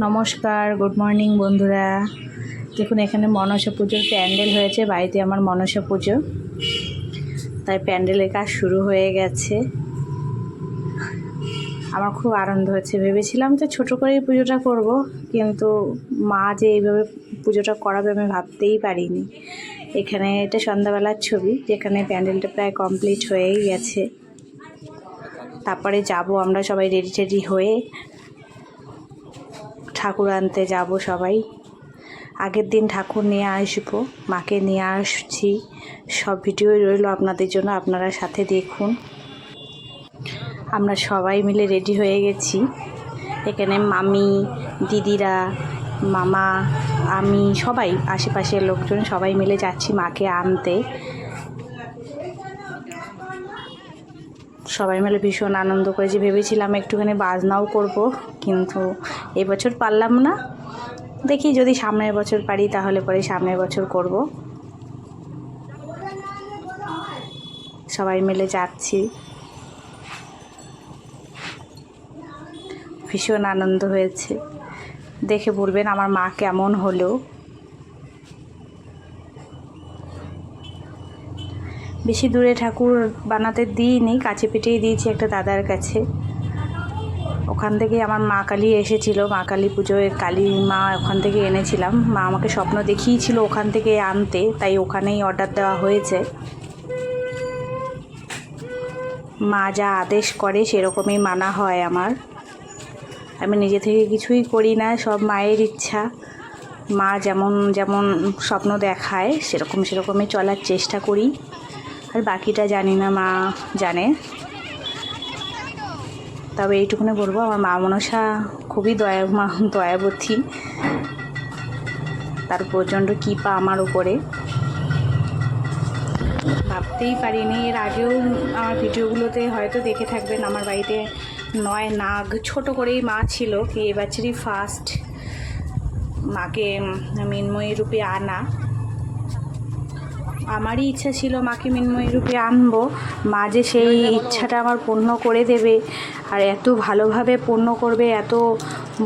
নমস্কার, good morning বন্ধুরা। দেখুন এখানে মনসা পুজোর প্যান্ডেল হয়েছে। বাড়িতে আমার মনসা পুজো, তাই প্যান্ডেলের কাজ শুরু হয়ে গেছে। আমার খুব আনন্দ হচ্ছে। ভেবেছিলাম যে ছোটো করেই পুজোটা করব, কিন্তু মা যে এইভাবে পুজোটা করাবে আমি ভাবতেই পারিনি। এখানে এটা সন্ধ্যাবেলার ছবি, যেখানে প্যান্ডেলটা প্রায় কমপ্লিট হয়েই গেছে। তারপরে যাব আমরা সবাই রেডি টেডি হয়ে ঠাকুর আনতে যাব সবাই। আগের দিন ঠাকুর নিয়ে আসবো, মাকে নিয়ে আসছি। সব ভিডিওই রইল আপনাদের জন্য, আপনারা সাথে দেখুন। আমরা সবাই মিলে রেডি হয়ে গেছি। এখানে মামি, দিদিরা, মামা, আমি, সবাই আশেপাশের লোকজন সবাই মিলে যাচ্ছি মাকে আনতে। সবাই মিলে ভীষণ আনন্দ করেছি। ভেবেছিলাম একটুখানি বাজনাও করব, কিন্তু এবছর পারলাম না। দেখি যদি সামনের বছর পারি, তাহলে পরে সামনের বছর করব। সবাই মিলে যাচ্ছি, ভীষণ আনন্দ হয়েছে। দেখে বলবেন আমার মা কেমন হলো। বেশি দূরে ঠাকুর বানাতে দিইনি, কাছে পিঠেই দিয়েছি একটা দাদার কাছে। ওখান থেকে আমার মা কালী এসেছিল, মা কালী পুজোয় কালী মা ওখান থেকে এনেছিলাম। মা আমাকে স্বপ্ন দেখিয়েছিল ওখান থেকে আনতে, তাই ওখানেই অর্ডার দেওয়া হয়েছে। মা যা আদেশ করে সেরকমই মানা হয় আমার। আমি নিজে থেকে কিছুই করি না, সব মায়ের ইচ্ছা। মা যেমন যেমন স্বপ্ন দেখায় সেরকমই চলার চেষ্টা করি। আর বাকিটা জানি না, মা জানে। তবে এইটুকুনি বলবো, আমার মা মনসা খুবই দয়াবতী। তার প্রচণ্ড কৃপা আমার উপরে। ভাবতেই পারিনি। এর আগেও আমার ভিডিওগুলোতে হয়তো দেখে থাকবেন, আমার বাড়িতে 9 নাগ ছোট করেই মা ছিল। কি এবছরই ফার্স্ট মাকে মৃন্ময়ী রূপে আনা। আমারই ইচ্ছা ছিল মাকে মৃন্ময়ী রূপে আনবো। মা যে সেই ইচ্ছাটা আমার পূর্ণ করে দেবে, আর এত ভালোভাবে পূর্ণ করবে, এত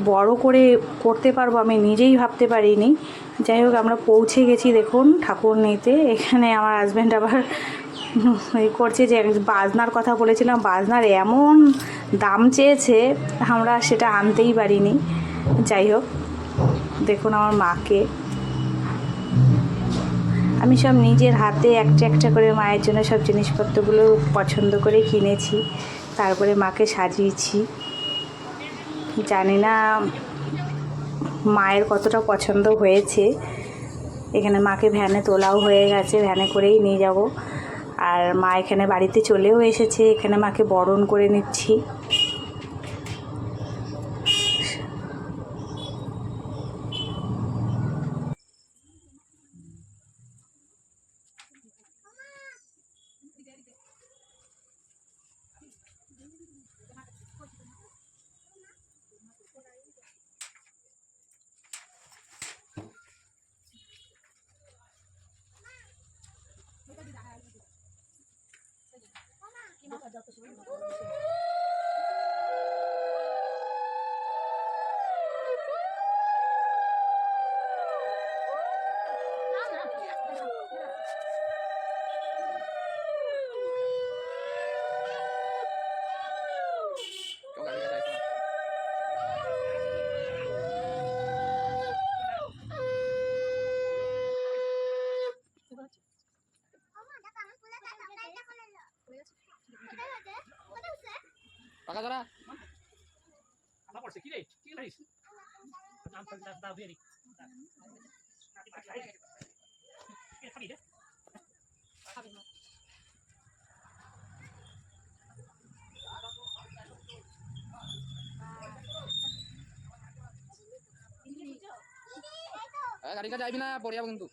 বড় করে করতে পারবো আমি নিজেই ভাবতে পারিনি। যাই হোক, আমরা পৌঁছে গেছি দেখুন ঠাকুর নিতে। এখানে আমার হাজব্যান্ড আবার করছে যে বাজনার কথা বলেছিলাম, বাজনার এমন দাম চেয়েছে, আমরা সেটা আনতেই পারিনি। যাই হোক, দেখুন আমার মাকে আমি সব নিজের হাতে একটা একটা করে মায়ের জন্য সব জিনিসপত্রগুলো পছন্দ করে কিনেছি, তারপরে মাকে সাজিয়েছি। জানি না মায়ের কতটা পছন্দ হয়েছে। এখানে মাকে ভ্যানে তোলাও হয়ে গেছে, ভ্যানে করেই নিয়ে যাব। আর মা এখানে বাড়িতে চলেও এসেছে, এখানে মাকে বরণ করে নিচ্ছি। গাড়ি কাছে যাবি না, পড়ে যাবো কিন্তু।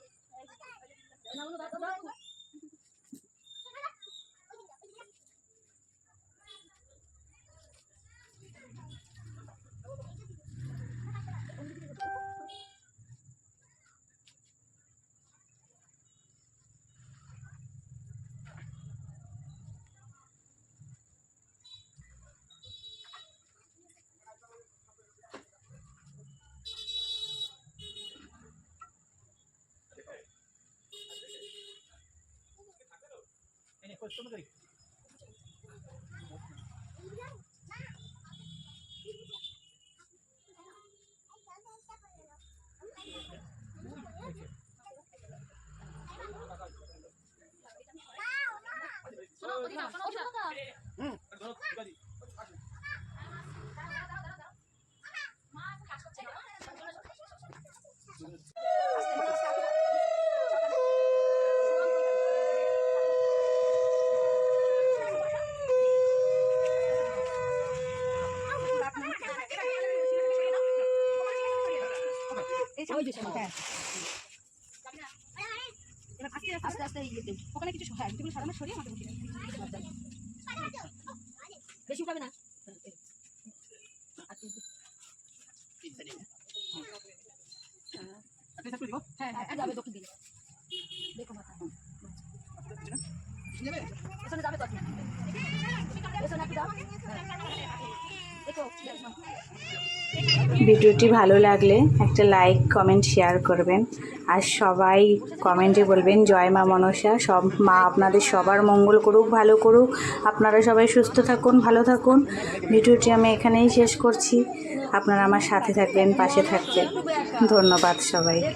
আস্তে আস্তে ওখানে কিছু সারানো সরিয়ে আমাকে বেশি উঠাবে না। হ্যাঁ হ্যাঁ যাবে দক্ষিণ দিকে দেখো মাথা পেছনে যাবে তো পেছনে একটু দাও দেখো ভিডিওটি ভালো লাগলে একটা লাইক কমেন্ট শেয়ার করবেন আর সবাই কমেন্টে বলবেন জয় মা মনসা। সব মা আপনাদের সবার মঙ্গল করুক, ভালো করুক। আপনারা সবাই সুস্থ থাকুন, ভালো থাকুন। ভিডিওটি আমি এখানেই শেষ করছি। আপনারা আমার সাথে থাকবেন, পাশে থাকবেন। ধন্যবাদ সবাইকে।